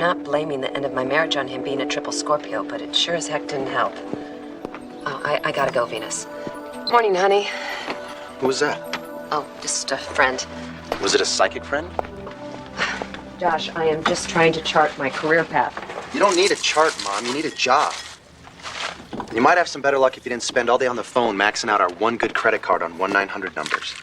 not blaming the end of my marriage on him being a triple Scorpio, but it sure as heck didn't help. Oh, I gotta go, Venus. Morning, honey. Who was that? Oh, just a friend. Was it a psychic friend? Josh, I am just trying to chart my career path. You don't need a chart, Mom. You need a job. You might have some better luck if you didn't spend all day on the phone maxing out our one good credit card on 1-900 numbers.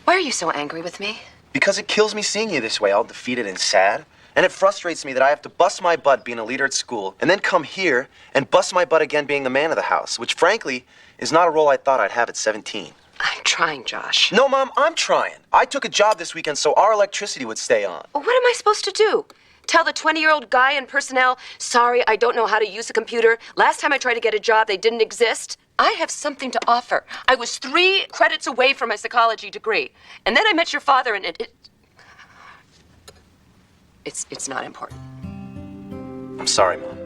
Why are you so angry with me? Because it kills me seeing you this way, all defeated and sad. And it frustrates me that I have to bust my butt being a leader at school and then come here and bust my butt again being the man of the house, which frankly is not a role I thought I'd have at 17. I'm trying, Josh. No, Mom, I'm trying. I took a job this weekend so our electricity would stay on. Well, what am I supposed to do? Tell the 20-year-old guy in personnel, sorry, I don't know how to use a computer. Last time I tried to get a job, they didn't exist. I have something to offer. I was 3 credits away from my psychology degree. And then I met your father, and it's not important. I'm sorry, Mom.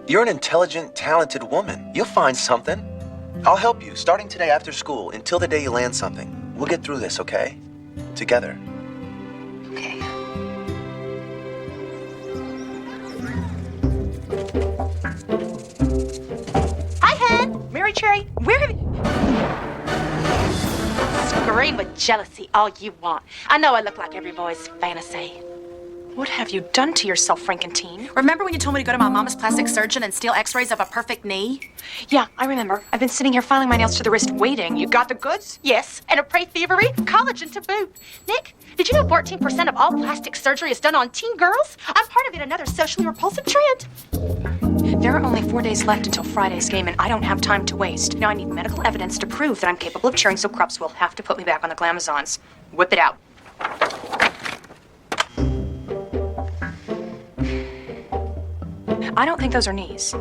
You're an intelligent, talented woman. You'll find something. I'll help you, starting today after school, until the day you land something. We'll get through this, okay? Together. Okay. Hi, Hen. Mary Cherry, where have you... Scream with jealousy all you want. I know I look like every boy's fantasy. What have you done to yourself, Frankentine? Remember when you told me to go to my mama's plastic surgeon and steal x-rays of a perfect knee? Yeah, I remember. I've been sitting here filing my nails to the wrist waiting. You got the goods? Yes, and a pre-thievery, collagen to boot. Nick, did you know 14% of all plastic surgery is done on teen girls? I'm part of yet another socially repulsive trend. There are only 4 days left until Friday's game, and I don't have time to waste. Now I need medical evidence to prove that I'm capable of cheering, so Krups will have to put me back on the Glamazons. Whip it out. I don't think those are knees.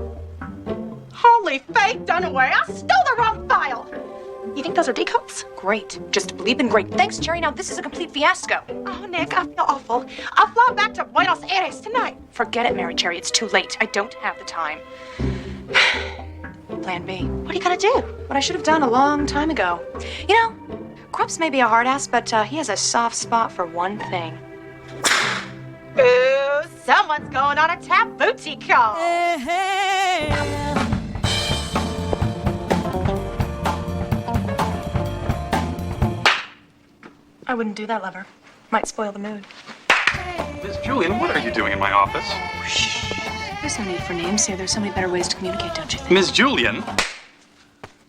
Holy Faith Dunaway, I stole the wrong file. You think those are decals? Great. Just bleeping great. Thanks, Cherry. Now this is a complete fiasco. Oh, Nick, I feel awful. I'll fly back to Buenos Aires tonight. Forget it, Mary Cherry. It's too late. I don't have the time. Plan B. What are you gonna do? What I should have done a long time ago. You know, Krups may be a hard ass, but he has a soft spot for one thing. Ooh, someone's going on a Taboo call. I wouldn't do that, lover. Might spoil the mood. Miss Julian, what are you doing in my office? There's no need for names here. There's so many better ways to communicate, don't you think? Miss Julian?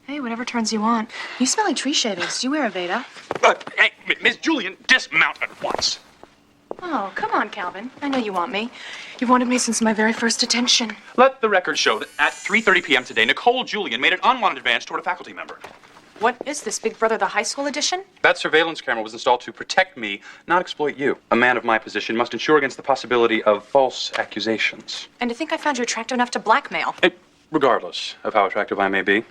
Hey, whatever turns you on. You smell like tree shavings. Do you wear a Veda? Hey, Miss Julian, dismount at once. Oh, come on, Calvin. I know you want me. You've wanted me since my very first detention. Let the record show that at 3:30 p.m. today, Nicole Julian made an unwanted advance toward a faculty member. What is this, Big Brother the high school edition? That surveillance camera was installed to protect me, not exploit you. A man of my position must ensure against the possibility of false accusations. And to think I found you attractive enough to blackmail. Regardless of how attractive I may be,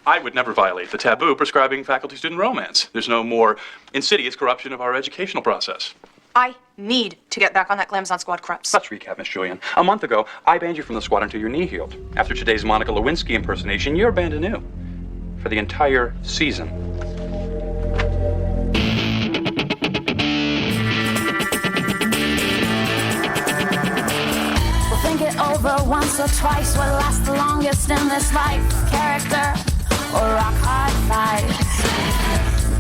I would never violate the taboo prescribing faculty-student romance. There's no more insidious corruption of our educational process. I need to get back on that Glamazon squad, Krups. Let's recap, Miss Julian. A month ago, I banned you from the squad until your knee healed. After today's Monica Lewinsky impersonation, you're banned anew. For the entire season. We'll think it over once or twice. What lasts the longest in this life? Character or rock hard fight?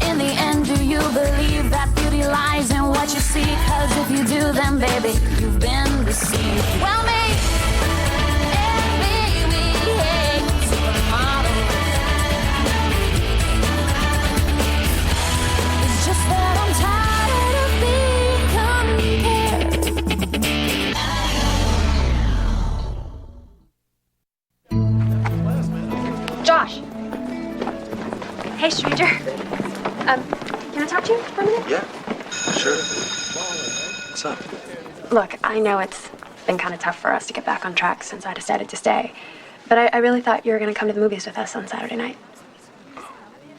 In the end, do you believe that beauty lies in what you see? 'Cause if you do, then baby, you've been deceived. Well, me and baby, hey, supermodel. It's just that I'm tired of being compared. Josh. Hey, stranger. Can I talk to you for a minute? Yeah, sure. What's up? Look, I know it's been kind of tough for us to get back on track since I decided to stay. But I really thought you were going to come to the movies with us on Saturday night.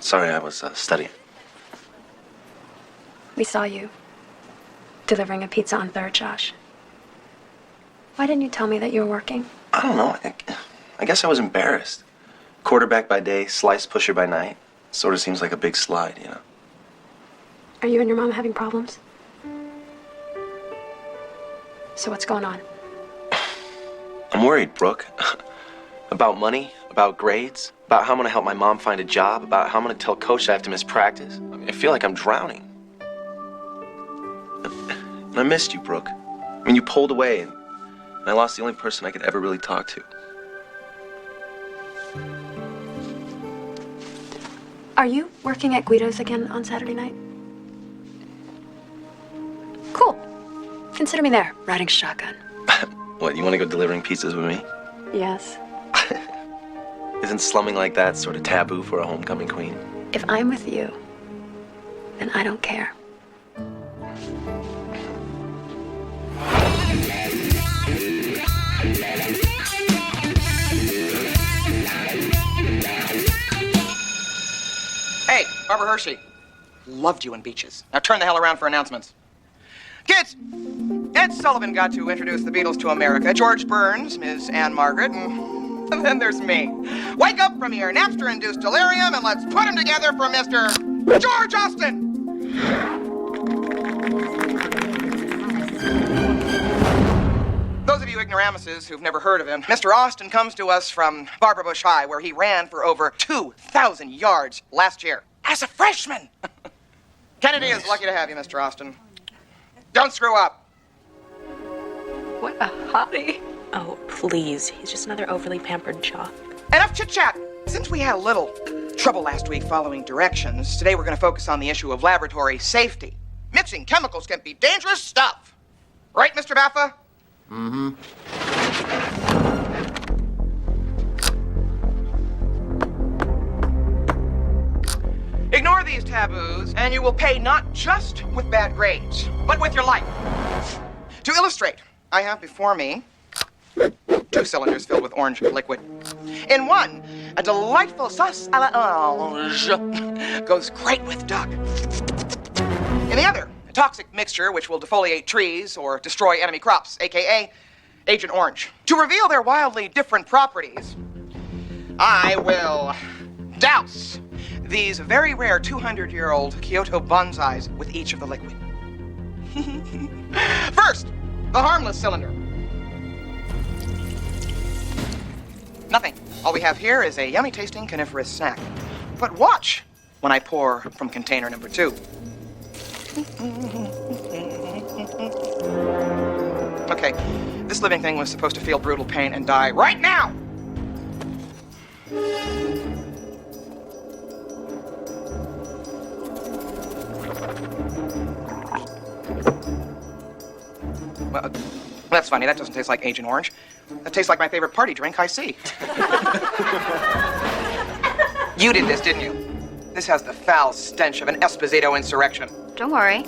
Sorry, I was studying. We saw you delivering a pizza on 3rd, Josh. Why didn't you tell me that you were working? I don't know. I guess I was embarrassed. Quarterback by day, slice pusher by night. Sort of seems like a big slide, you know. Are you and your mom having problems? So what's going on? I'm worried, Brooke. About money, about grades, about how I'm gonna help my mom find a job, about how I'm gonna tell Coach I have to miss practice. I feel like I'm drowning. And I missed you, Brooke. I mean, you pulled away, and I lost the only person I could ever really talk to. Are you working at Guido's again on Saturday night? Cool. Consider me there, riding shotgun. What, you want to go delivering pizzas with me? Yes. Isn't slumming like that sort of taboo for a homecoming queen? If I'm with you, then I don't care. Hey, Barbara Hershey. Loved you in Beaches. Now turn the hell around for announcements. Kids, Ed Sullivan got to introduce the Beatles to America. George Burns, Miss Anne Margaret, and then there's me. Wake up from your Napster-induced delirium and let's put him together for Mr. George Austin! Those of you ignoramuses who've never heard of him, Mr. Austin comes to us from Barbara Bush High, where he ran for over 2,000 yards last year as a freshman. Kennedy is lucky to have you, Mr. Austin. Don't screw up. What a hottie. Oh, please. He's just another overly pampered jock. Enough chit-chat. Since we had a little trouble last week following directions, today we're going to focus on the issue of laboratory safety. Mixing chemicals can be dangerous stuff. Right, Mr. Baffa? Mm-hmm. Ignore these taboos, and you will pay not just with bad grades, but with your life. To illustrate, I have before me 2 cylinders filled with orange liquid. In one, a delightful sauce à l'orange goes great with Doug. In the other, a toxic mixture which will defoliate trees or destroy enemy crops, aka Agent Orange. To reveal their wildly different properties, I will douse these very rare 200-year-old Kyoto bonsais with each of the liquid. First, the harmless cylinder. Nothing. All we have here is a yummy-tasting coniferous snack. But watch when I pour from container number 2. Okay, this living thing was supposed to feel brutal pain and die right now! Well, that's funny. That doesn't taste like Agent Orange. That tastes like my favorite party drink, I see. You did this, didn't you? This has the foul stench of an Esposito insurrection. Don't worry.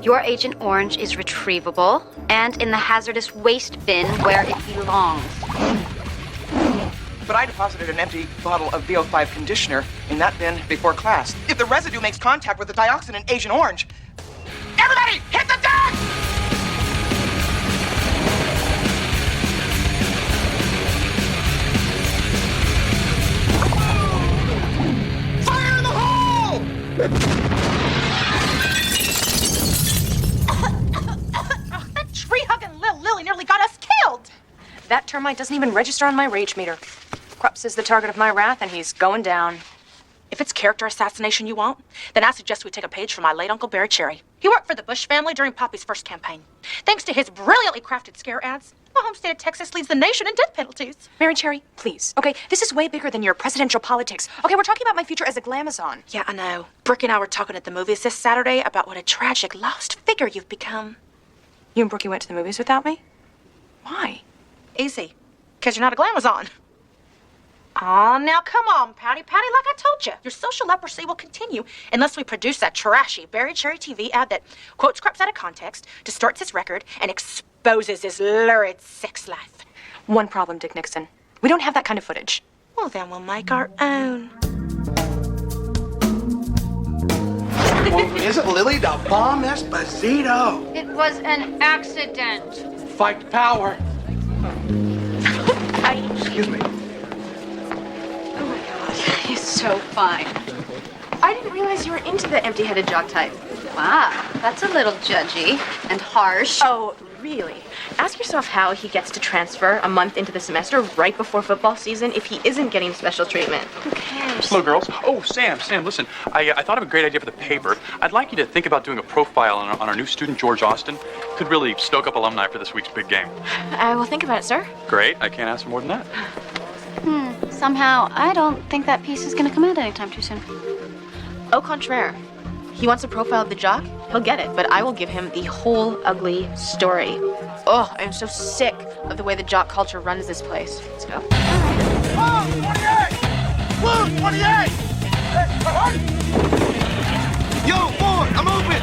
Your Agent Orange is retrievable and in the hazardous waste bin where it belongs. But I deposited an empty bottle of BO5 conditioner in that bin before class. If the residue makes contact with the dioxin in Agent Orange, everybody hit the deck! Fire in the hole! That tree-hugging little Lily nearly got us killed. That termite doesn't even register on my rage meter. Krups is the target of my wrath, and he's going down. If it's character assassination you want, then I suggest we take a page from my late Uncle Barry Cherry. He worked for the Bush family during Poppy's first campaign. Thanks to his brilliantly crafted scare ads, my home state of Texas leads the nation in death penalties. Mary Cherry, please. Okay, this is way bigger than your presidential politics. Okay, we're talking about my future as a glamazon. Yeah, I know. Brooke and I were talking at the movies this Saturday about what a tragic, lost figure you've become. You and Brookie went to the movies without me? Why? Easy. Because you're not a glamazon. Oh, now come on, Patty. Like I told you, your social leprosy will continue unless we produce that trashy Barry Cherry TV ad that quotes Krups out of context, distorts his record, and exposes his lurid sex life. One problem, Dick Nixon. We don't have that kind of footage. Well, then we'll make our own. Well, isn't Lily the bomb Esposito? It was an accident. Fight power. Excuse me. Oh my God, he's so fine. I didn't realize you were into the empty-headed jock type. Wow, that's a little judgy and harsh. Oh, really? Ask yourself how he gets to transfer a month into the semester right before football season if he isn't getting special treatment. Who cares? Hello, girls. Oh, Sam, listen. I thought of a great idea for the paper. I'd like you to think about doing a profile on our new student, George Austin. Could really stoke up alumni for this week's big game. I will think about it, sir. Great. I can't ask for more than that. Somehow, I don't think that piece is going to come out anytime too soon. Au contraire. He wants a profile of the jock? He'll get it, but I will give him the whole ugly story. Oh, I'm so sick of the way the jock culture runs this place. Let's go. Blue 28! Blue 28! Yo, boy, I'm open!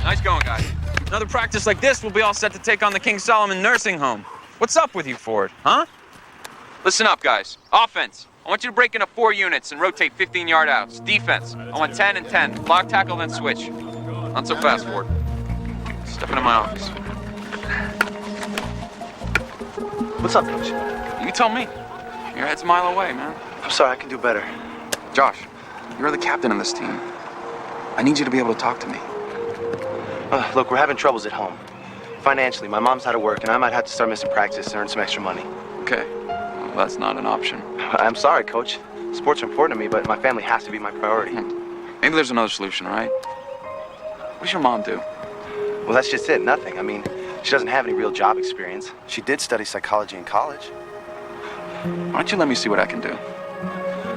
Nice going, guys. Another practice like this, we'll be all set to take on the King Solomon nursing home. What's up with you, Ford, huh? Listen up, guys. Offense. I want you to break into 4 units and rotate 15-yard outs. Defense. I want 10 and 10. Block, tackle, then switch. Not so fast, Ford. Step into my office. What's up, Coach? You tell me. Your head's a mile away, man. I'm sorry, I can do better. Josh, you're the captain of this team. I need you to be able to talk to me. Look, we're having troubles at home. Financially, my mom's out of work, and I might have to start missing practice to earn some extra money. Okay. Well, that's not an option. I'm sorry, Coach. Sports are important to me, but my family has to be my priority. Maybe there's another solution, right? What does your mom do? Well, that's just it. Nothing. I mean, she doesn't have any real job experience. She did study psychology in college. Why don't you let me see what I can do?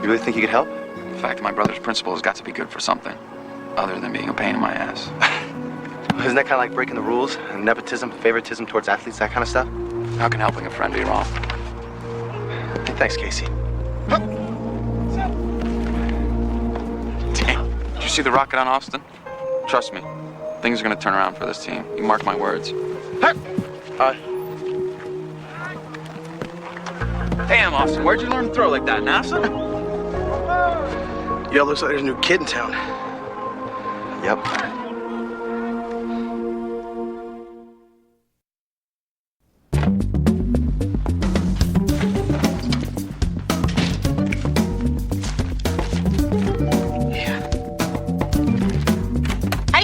You really think you could help? In fact, my brother's principal has got to be good for something, other than being a pain in my ass. Isn't that kind of like breaking the rules? And nepotism, favoritism towards athletes, that kind of stuff? How can helping a friend be wrong? Hey, thanks, Casey. Damn. Did you see the rocket on Austin? Trust me, things are going to turn around for this team. You mark my words. Damn, Austin, where'd you learn to throw like that, NASA? Yo, looks like there's a new kid in town. Yep.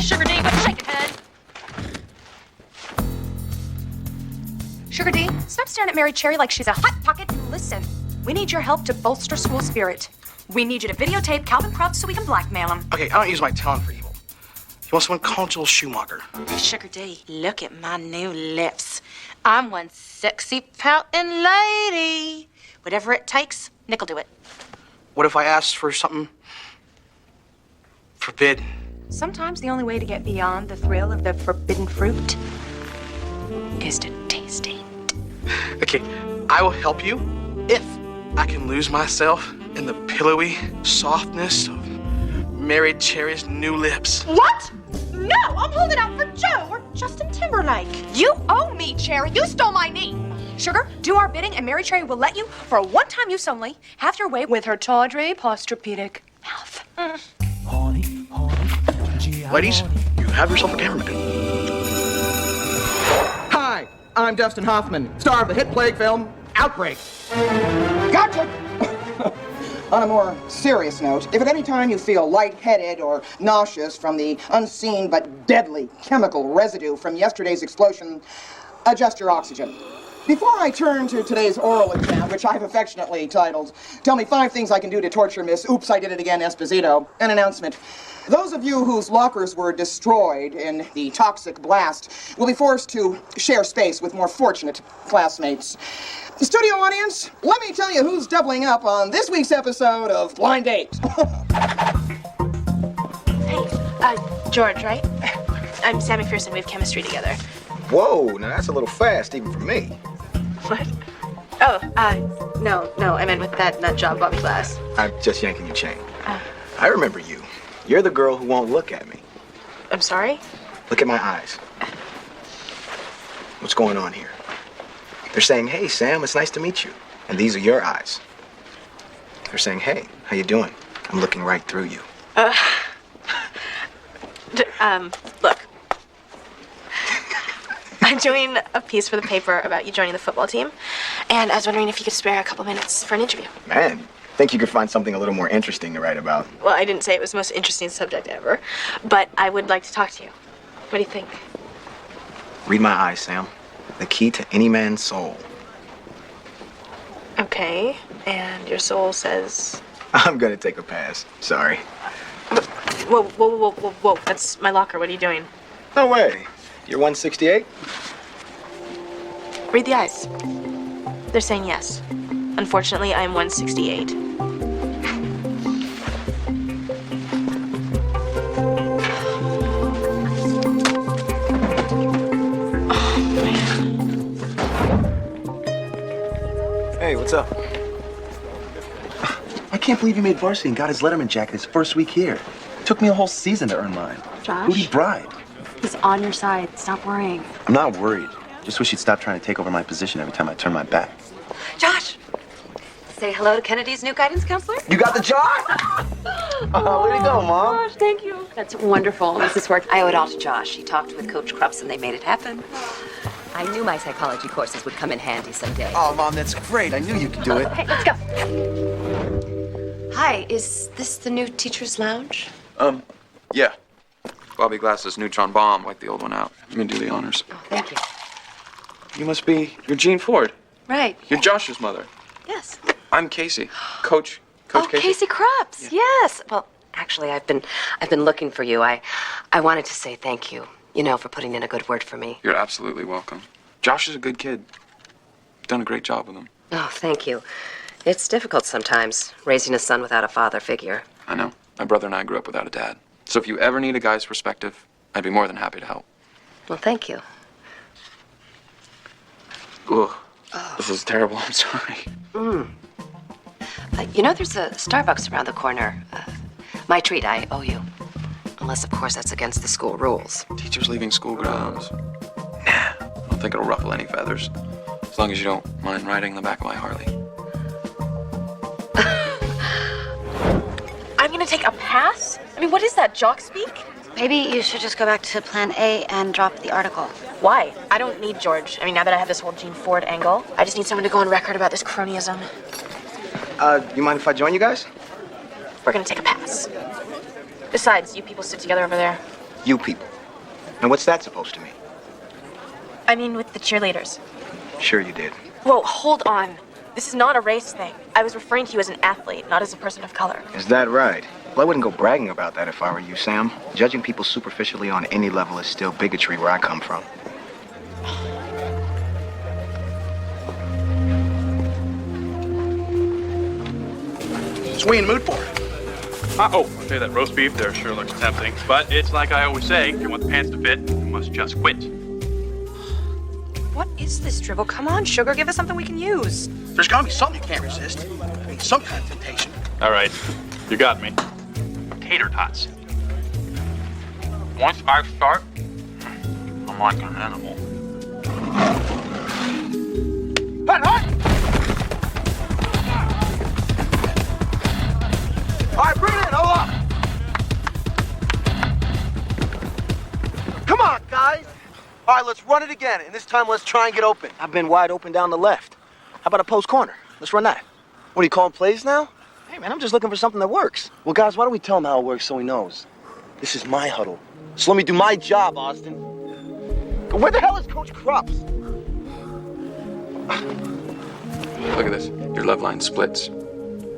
Sugar D, but shake it, head. Sugar D, stop staring at Mary Cherry like she's a hot pocket and listen. We need your help to bolster school spirit. We need you to videotape Calvin Crofts so we can blackmail him. Okay, I don't use my talent for evil. You want someone called Joel Schumacher? Sugar D, look at my new lips. I'm one sexy pouting lady. Whatever it takes, Nick will do it. What if I asked for something forbidden? Sometimes the only way to get beyond the thrill of the forbidden fruit is to taste it. Okay, I will help you if I can lose myself in the pillowy softness of Mary Cherry's new lips. What? No, I'm holding out for Joe or Justin Timberlake. You owe me, Cherry. You stole my knee. Sugar, do our bidding and Mary Cherry will let you, for a one-time use only, have your way with her tawdry posturpedic mouth. Ladies, you have yourself a cameraman. Hi, I'm Dustin Hoffman, star of the hit plague film Outbreak. Gotcha! On a more serious note, if at any time you feel lightheaded or nauseous from the unseen but deadly chemical residue from yesterday's explosion, adjust your oxygen. Before I turn to today's oral exam, which I've affectionately titled, Tell Me 5 Things I Can Do to Torture Miss Oops, I Did It Again Esposito, an announcement. Those of you whose lockers were destroyed in the toxic blast will be forced to share space with more fortunate classmates. The studio audience, let me tell you who's doubling up on this week's episode of Blind Date. Hey, George, right? I'm Sam McPherson. We have chemistry together. Whoa, now that's a little fast even for me. What? Oh, no, I meant with that nut job Bobby Glass. I'm just yanking your chain. I remember you. You're the girl who won't look at me. I'm sorry? Look at my eyes. What's going on here? They're saying, hey, Sam, it's nice to meet you. And these are your eyes. They're saying, hey, how you doing? I'm looking right through you. Look. I'm doing a piece for the paper about you joining the football team, and I was wondering if you could spare a couple minutes for an interview. Man, Think you could find something a little more interesting to write about? Well, I didn't say it was the most interesting subject ever, but I would like to talk to you. What do you think? Read my eyes, Sam. The key to any man's soul. Okay, and your soul says... I'm gonna take a pass. Sorry. Whoa, whoa, whoa, whoa, whoa. That's my locker. What are you doing? No way. You're 168? Read the eyes. They're saying yes. Unfortunately, I'm 168. Hey, what's up? I can't believe you made varsity and got his Letterman jacket his first week here. It took me a whole season to earn mine. Josh? Who'd he bribe? He's on your side. Stop worrying. I'm not worried. Just wish he'd stop trying to take over my position every time I turn my back. Josh, say hello to Kennedy's new guidance counselor. You got the job? Way to go, Mom. Gosh, thank you. That's wonderful. This work, I owe it all to Josh. He talked with Coach Krups and they made it happen. I knew my psychology courses would come in handy someday. Oh, Mom, that's great. I knew you could do it. Hey, let's go. Hi, is this the new teacher's lounge? Yeah. Bobby Glass's neutron bomb wiped the old one out. Let me do the honors. Oh, thank you. You're Jean Ford. Right. You're Josh's mother. Yes. I'm Casey. Coach Casey. Casey Krups. Yeah. Yes. Well, actually, I've been looking for you. I wanted to say thank you, for putting in a good word for me. You're absolutely welcome. Josh is a good kid. You've done a great job with him. Oh, thank you. It's difficult sometimes, raising a son without a father figure. I know. My brother and I grew up without a dad. So if you ever need a guy's perspective, I'd be more than happy to help. Well, thank you. Ugh. Oh. This is terrible. I'm sorry. There's a Starbucks around the corner. My treat, I owe you. Unless, of course, that's against the school rules. Teachers leaving school grounds. Nah, I don't think it'll ruffle any feathers. As long as you don't mind riding the back of my Harley. I'm gonna take a pass? I mean, what is that, jock speak? Maybe you should just go back to plan A and drop the article. Why? I don't need George. I mean, now that I have this whole Jean Ford angle, I just need someone to go on record about this cronyism. You mind if I join you guys? We're gonna take a pass. Besides, you people sit together over there. You people. And what's that supposed to mean? I mean, with the cheerleaders. Sure you did. Whoa, hold on. This is not a race thing. I was referring to you as an athlete, not as a person of color. Is that right? Well, I wouldn't go bragging about that if I were you, Sam. Judging people superficially on any level is still bigotry where I come from. What's we in the mood for? I'll tell you that roast beef there sure looks tempting. But it's like I always say, if you want the pants to fit, you must just quit. What is this drivel? Come on, sugar, give us something we can use. There's gotta be something you can't resist. I mean, some kind of temptation. All right, you got me. Tater tots. Once I start, I'm like an animal. All right, bring it in. Hold on. Come on, guys. All right, let's run it again, and this time let's try and get open. I've been wide open down the left. How about a post corner? Let's run that. What, are you calling plays now? Hey, man, I'm just looking for something that works. Well, guys, why don't we tell him how it works so he knows? This is my huddle. So let me do my job, Austin. Where the hell is Coach Krups? Look at this. Your love line splits.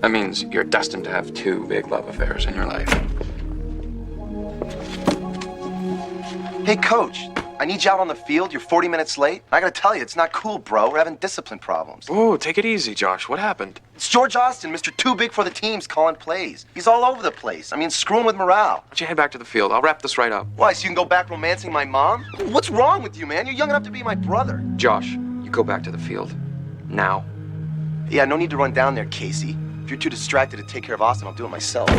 That means you're destined to have two big love affairs in your life. Hey, Coach, I need you out on the field. You're 40 minutes late. I gotta tell you, it's not cool, bro. We're having discipline problems. Oh, take it easy, Josh. What happened? It's George Austin, Mr. Too Big for the Teams, calling plays. He's all over the place. I mean, screwing with morale. Why don't you head back to the field? I'll wrap this right up. Why, so you can go back romancing my mom? What's wrong with you, man? You're young enough to be my brother. Josh, you go back to the field. Now. Yeah, no need to run down there, Casey. If you're too distracted to take care of Austin, I'll do it myself.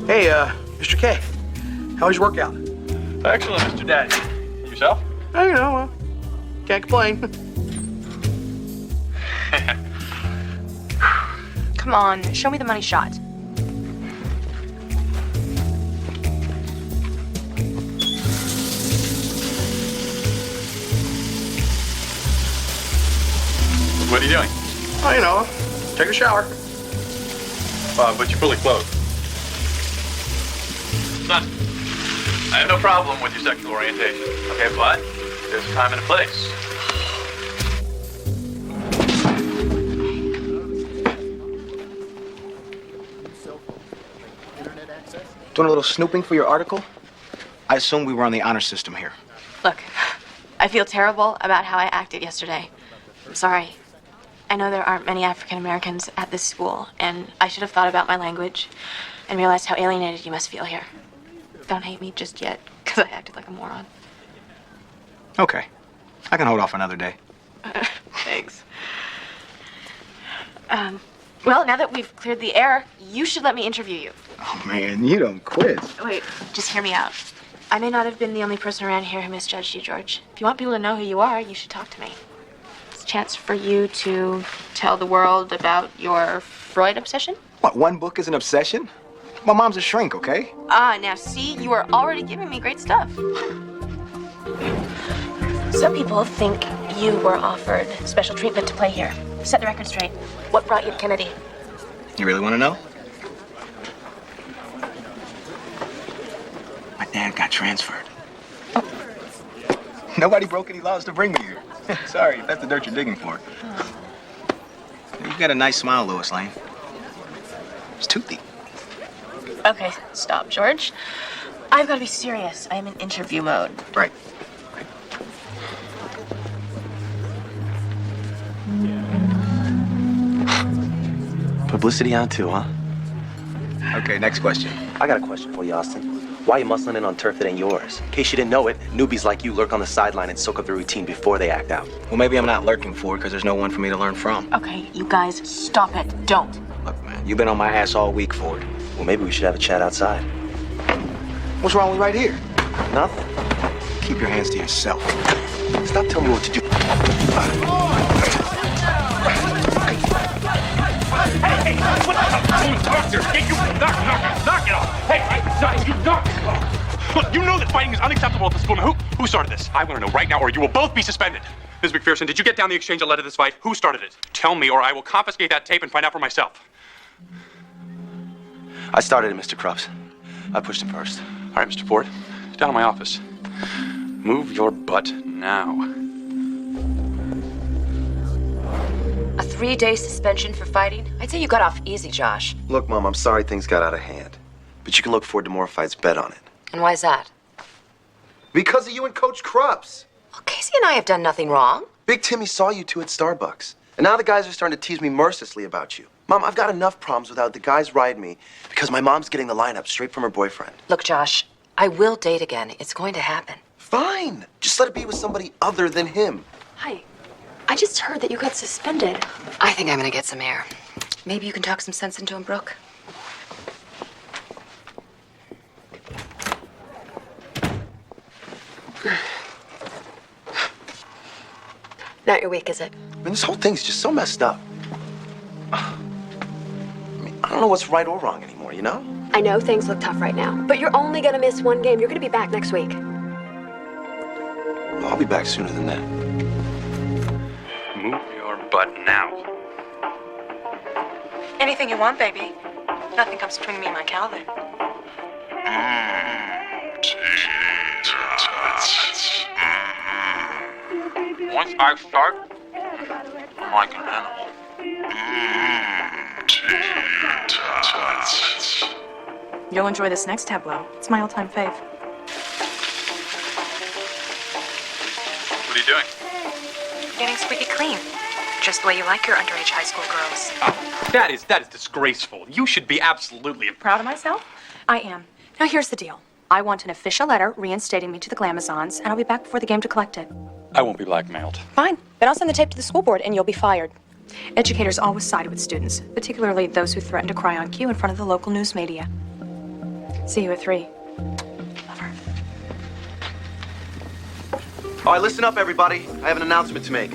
Hey, Mr. K, how was your workout? Excellent, Mr. Daddy. Yourself? Oh, can't complain. Come on, show me the money shot. What are you doing? Oh, you know, take a shower. But you're fully clothed. Son, I have no problem with your sexual orientation, okay, but there's a time and a place. Doing a little snooping for your article? I assume we were on the honor system here. Look, I feel terrible about how I acted yesterday. I'm sorry. I know there aren't many African Americans at this school, and I should have thought about my language and realized how alienated you must feel here. Don't hate me just yet, because I acted like a moron. Okay. I can hold off another day. Thanks. Well, now that we've cleared the air, you should let me interview you. Oh, man, you don't quit. Wait, just hear me out. I may not have been the only person around here who misjudged you, George. If you want people to know who you are, you should talk to me. It's a chance for you to tell the world about your Freud obsession. What, one book is an obsession? My mom's a shrink, okay? Now see, you are already giving me great stuff. Some people think you were offered special treatment to play here. Set the record straight. What brought you to Kennedy? You really want to know? My dad got transferred. Nobody broke any laws to bring me here. Sorry, that's the dirt you're digging for. You got a nice smile, Lois Lane. It's toothy. Okay, stop, George. I've got to be serious. I am in interview mode. Right. Publicity on too, huh? Okay, next question. I got a question for you, Austin. Why are you muscling in on turf that ain't yours? In case you didn't know it, newbies like you lurk on the sideline and soak up the routine before they act out. Well, maybe I'm not lurking for it because there's no one for me to learn from. Okay, you guys, stop it. Don't. Look, man, you've been on my ass all week for it. Well, maybe we should have a chat outside. What's wrong with right here? Nothing. Keep your hands to yourself. Stop telling me what to do. Hey, what the doctor? Hey, you knock it off. Hey, you knock it off. Look, you know that fighting is unacceptable at the school. Now, who started this? I want to know right now, or you will both be suspended. Ms. McPherson, did you get down the exchange that led to this fight? Who started it? Tell me, or I will confiscate that tape and find out for myself. I started it, Mr. Krups. I pushed him first. All right, Mr. Ford, down to my office. Move your butt now. A 3-day suspension for fighting? I'd say you got off easy, Josh. Look, Mom, I'm sorry things got out of hand. But you can look forward to more fights. Bet on it. And why's that? Because of you and Coach Krups. Well, Casey and I have done nothing wrong. Big Timmy saw you two at Starbucks. And now the guys are starting to tease me mercilessly about you. Mom, I've got enough problems without the guys riding me because my mom's getting the lineup straight from her boyfriend. Look, Josh, I will date again. It's going to happen. Fine. Just let it be with somebody other than him. Hi. I just heard that you got suspended. I think I'm gonna get some air. Maybe you can talk some sense into him, Brooke. Not your week, is it? I mean, this whole thing's just so messed up. I mean, I don't know what's right or wrong anymore, you know? I know things look tough right now, but you're only gonna miss one game. You're gonna be back next week. Well, I'll be back sooner than that. Move your butt now. Anything you want, baby. Nothing comes between me and my Calvin. Once I start, I'm like an animal. You'll enjoy this next tableau. It's my all-time fave. What are you doing? Getting squeaky clean. Just the way you like your underage high school girls. Oh, that is disgraceful. You should be absolutely Proud of myself? I am. Now here's the deal. I want an official letter reinstating me to the Glamazons, and I'll be back before the game to collect it. I won't be blackmailed. Fine. Then I'll send the tape to the school board, and you'll be fired. Educators always side with students, particularly those who threaten to cry on cue in front of the local news media. See you at 3. Love her. All right, listen up, everybody. I have an announcement to make.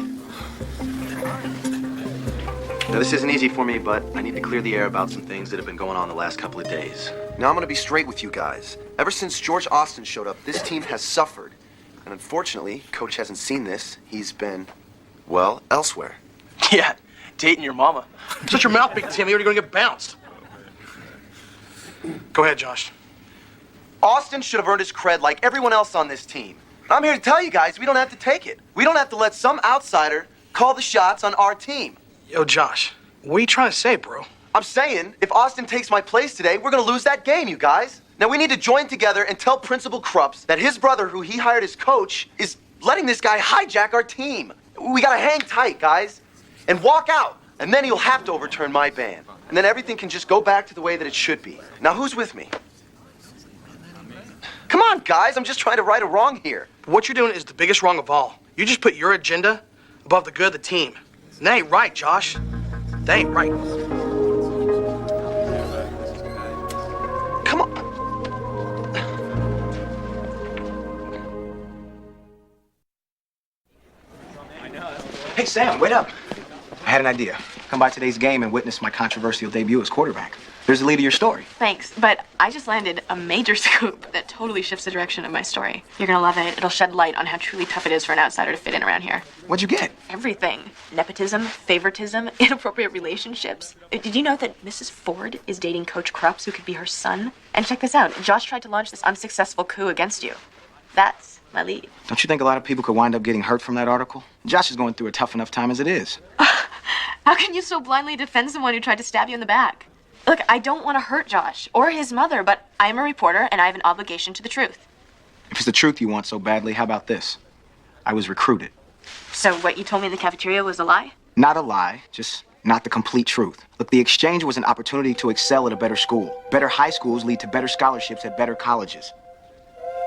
Now, this isn't easy for me, but I need to clear the air about some things that have been going on the last couple of days. Now, I'm going to be straight with you guys. Ever since George Austin showed up, this team has suffered. And unfortunately, Coach hasn't seen this. He's been, well, elsewhere. Yeah, dating your mama. Shut your mouth, Big Timmy, or you're gonna get bounced. Go ahead, Josh. Austin should have earned his cred like everyone else on this team. I'm here to tell you guys, we don't have to take it. We don't have to let some outsider call the shots on our team. Yo, Josh, what are you trying to say, bro? I'm saying, if Austin takes my place today, we're gonna lose that game, you guys. Now we need to join together and tell Principal Krupps that his brother, who he hired as coach, is letting this guy hijack our team. We gotta hang tight, guys, and walk out. And then he'll have to overturn my ban. And then everything can just go back to the way that it should be. Now who's with me? Come on, guys, I'm just trying to right a wrong here. What you're doing is the biggest wrong of all. You just put your agenda above the good of the team. And that ain't right, Josh. That ain't right. Come on. Hey, Sam, wait up. I had an idea. Come by today's game and witness my controversial debut as quarterback. There's the lead of your story. Thanks, but I just landed a major scoop that totally shifts the direction of my story. You're gonna love it. It'll shed light on how truly tough it is for an outsider to fit in around here. What'd you get? Everything. Nepotism, favoritism, inappropriate relationships. Did you know that Mrs. Ford is dating Coach Krupps, who could be her son? And check this out. Josh tried to launch this unsuccessful coup against you. That's my lead. Don't you think a lot of people could wind up getting hurt from that article? Josh is going through a tough enough time as it is. How can you so blindly defend someone who tried to stab you in the back? Look, I don't want to hurt Josh or his mother, but I am a reporter and I have an obligation to the truth. If it's the truth you want so badly, how about this? I was recruited. So what you told me in the cafeteria was a lie? Not a lie, just not the complete truth. Look, the exchange was an opportunity to excel at a better school. Better high schools lead to better scholarships at better colleges.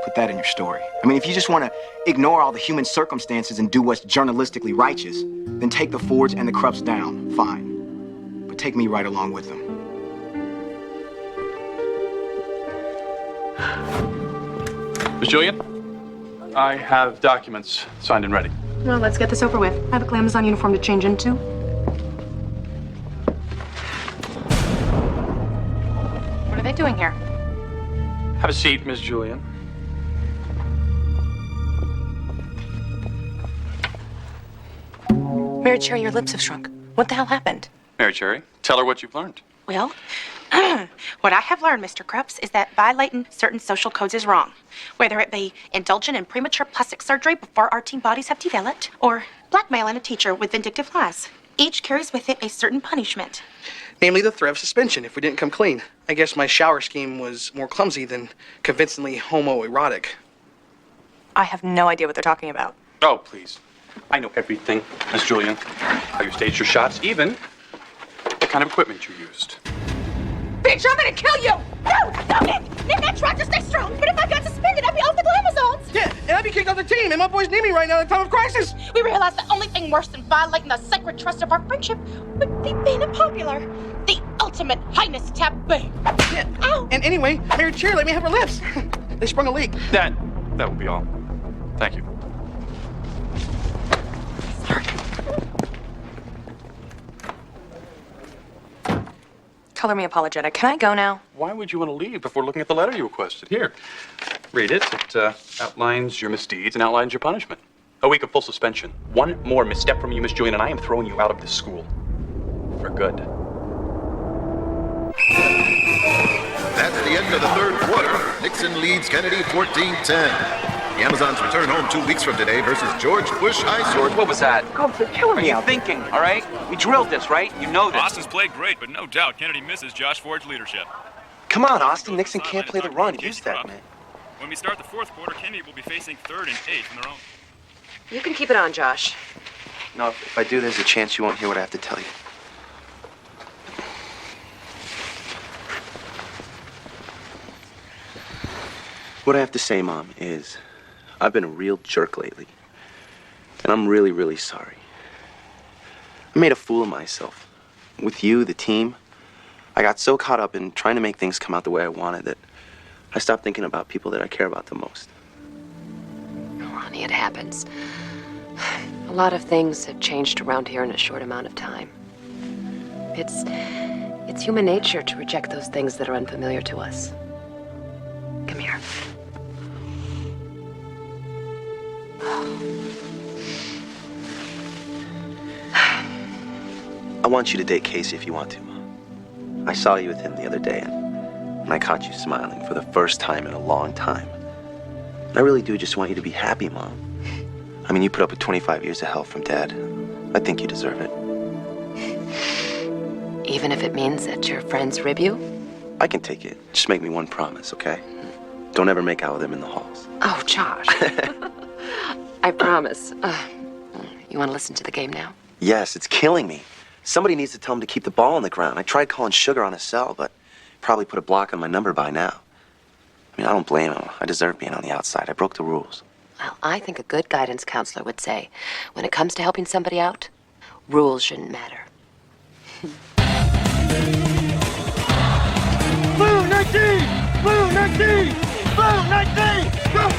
Put that in your story. I mean, if you just want to ignore all the human circumstances and do what's journalistically righteous, then take the Fords and the Krupps down, fine. But take me right along with them. Miss Julian, I have documents signed and ready. Well, let's get this over with. I have a Glamazon uniform to change into. What are they doing here? Have a seat, Miss Julian. Mary Cherry, your lips have shrunk. What the hell happened? Mary Cherry, tell her what you've learned. Well, what I have learned, Mr. Krupps, is that violating certain social codes is wrong. Whether it be indulging in premature plastic surgery before our teen bodies have developed, or blackmailing a teacher with vindictive lies. Each carries with it a certain punishment. Namely the threat of suspension if we didn't come clean. I guess my shower scheme was more clumsy than convincingly homoerotic. I have no idea what they're talking about. Oh, please. I know everything, Miss Julian. How you staged your shots, even what kind of equipment you used. Bitch, I'm gonna kill you! No, Nick, I tried to stay strong, but if I got suspended, I'd be off the Glamazons! Yeah, and I'd be kicked off the team, and my boys need me right now in a time of crisis! We realized the only thing worse than violating the sacred trust of our friendship would be being unpopular. The ultimate highness taboo. Yeah. Ow! And anyway, Mary Cherry let me have her lips. They sprung a leak. That will be all. Thank you. Color me apologetic. Can I go now? Why would you want to leave before looking at the letter you requested? Here, read it. It outlines your misdeeds and outlines your punishment. A week of full suspension. One more misstep from you, Miss Julian, and I am throwing you out of this school. For good. That's the end of the third quarter. Nixon leads Kennedy 14-10. The Amazons return home 2 weeks from today versus George Bush High School. George, what was that? God, for killing me out there. Thinking, all right? We drilled this, right? You know this. Austin's played great, but no doubt Kennedy misses Josh Ford's leadership. Come on, Austin. Nixon can't play the run. Use that, man. When we start the fourth quarter, Kennedy will be facing 3rd and 8 from their own. You can keep it on, Josh. No, if I do, there's a chance you won't hear what I have to tell you. What I have to say, Mom, is I've been a real jerk lately. And I'm really, really sorry. I made a fool of myself. With you, the team, I got so caught up in trying to make things come out the way I wanted that I stopped thinking about people that I care about the most. Oh, honey, it happens. A lot of things have changed around here in a short amount of time. It's human nature to reject those things that are unfamiliar to us. Come here. I want you to date Casey if you want to, Mom. I saw you with him the other day, and I caught you smiling for the first time in a long time. And I really do just want you to be happy, Mom. I mean, you put up with 25 years of hell from Dad. I think you deserve it. Even if it means that your friends rib you? I can take it. Just make me one promise, okay? Don't ever make out with him in the halls. Oh, Josh. I promise. You want to listen to the game now? Yes, it's killing me. Somebody needs to tell him to keep the ball on the ground. I tried calling Sugar on his cell, but probably put a block on my number by now. I mean, I don't blame him. I deserve being on the outside. I broke the rules. Well, I think a good guidance counselor would say, when it comes to helping somebody out, rules shouldn't matter. Blue 19! Blue 19! Blue 19! Go!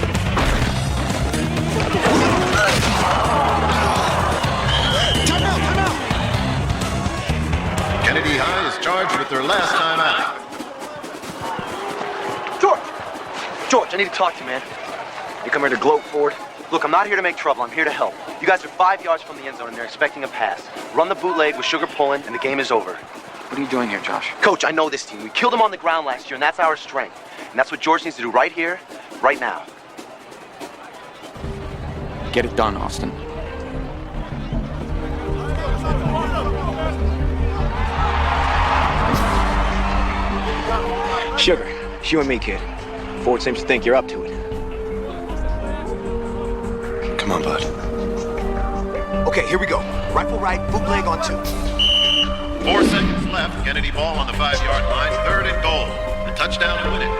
Time out! Kennedy High is charged with their last time out. George, I need to talk to you, man. You come here to gloat, Ford? Look, I'm not here to make trouble. I'm here to help. You guys are 5 yards from the end zone, and they're expecting a pass. Run the bootleg with Sugar pulling, and the game is over. What are you doing here, Josh? Coach, I know this team. We killed them on the ground last year, and that's our strength. And that's what George needs to do right here, right now. Get it done, Austin. Sugar, it's you and me, kid. Ford seems to think you're up to it. Come on, bud. Okay, here we go. Rifle right, bootleg on 2. 4 seconds left. Kennedy ball on the 5-yard line. 3rd and goal. The touchdown to win it.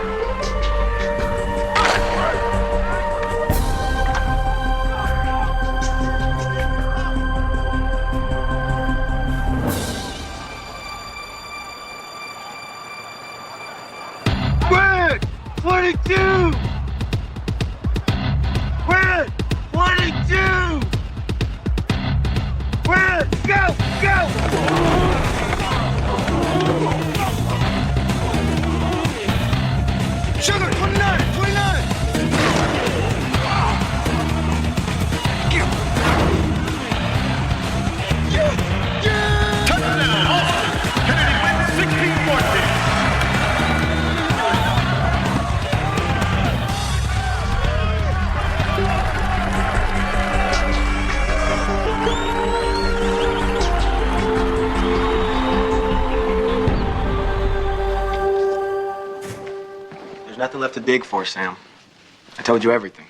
Red 22! Red 22! Red, go! Sugar, 29! 29! Touchdown, Austin! Kennedy wins 16-14. There's nothing left to dig for, Sam. I told you everything.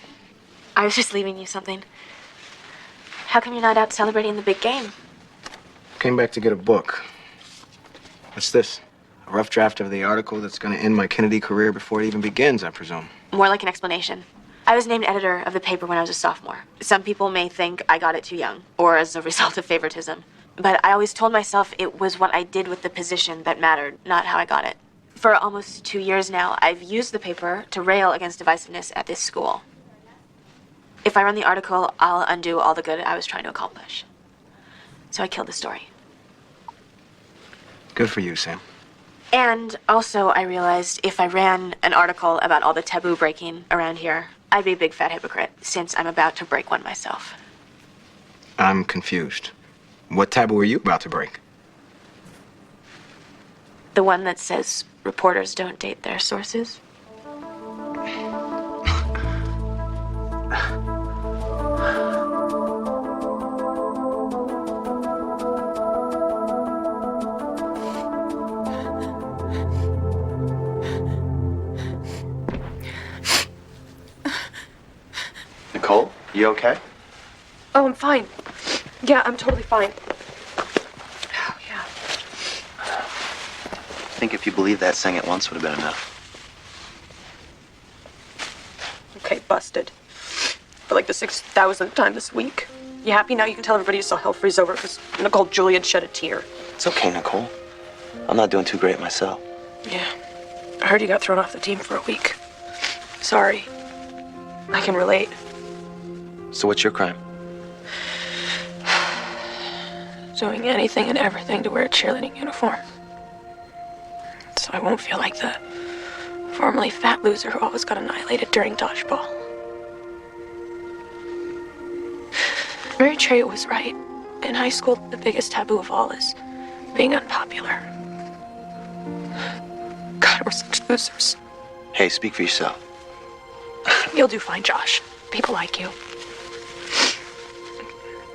I was just leaving you something. How come you're not out celebrating the big game? Came back to get a book. What's this? A rough draft of the article that's going to end my Kennedy career before it even begins, I presume. More like an explanation. I was named editor of the paper when I was a sophomore. Some people may think I got it too young, or as a result of favoritism. But I always told myself it was what I did with the position that mattered, not how I got it. For almost 2 years now, I've used the paper to rail against divisiveness at this school. If I run the article, I'll undo all the good I was trying to accomplish. So I killed the story. Good for you, Sam. And also, I realized if I ran an article about all the taboo breaking around here, I'd be a big fat hypocrite, since I'm about to break one myself. I'm confused. What taboo are you about to break? The one that says reporters don't date their sources. Nicole, you okay? Oh, I'm fine. Yeah, I'm totally fine. Oh, yeah. I think if you believed that, saying it once would have been enough. Okay, busted. For like the 6,000th time this week. You happy now? You can tell everybody you saw hell freeze over because Nicole Julian shed a tear. It's okay, Nicole. I'm not doing too great myself. Yeah. I heard you got thrown off the team for a week. Sorry. I can relate. So what's your crime? Doing anything and everything to wear a cheerleading uniform. So I won't feel like the formerly fat loser who always got annihilated during dodgeball. Mary Trey was right. In high school, the biggest taboo of all is being unpopular. God, we're such losers. Hey, speak for yourself. You'll do fine, Josh. People like you.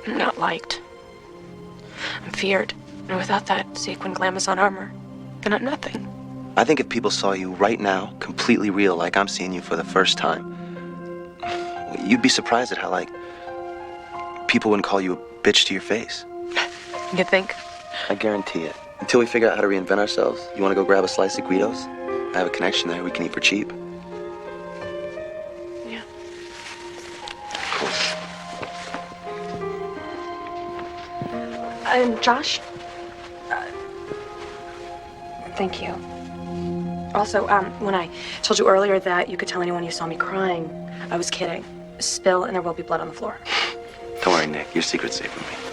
I'm not liked. I'm feared. And without that sequin glamazon armor, then I'm nothing. I think if people saw you right now, completely real, like I'm seeing you for the first time, you'd be surprised at how, like, people wouldn't call you a bitch to your face. You think? I guarantee it. Until we figure out how to reinvent ourselves, you want to go grab a slice of Guido's? I have a connection there. We can eat for cheap. Yeah. Josh? Thank you. Also, when I told you earlier that you could tell anyone you saw me crying, I was kidding. Spill and there will be blood on the floor. Don't worry, Nick. Your secret's safe with me.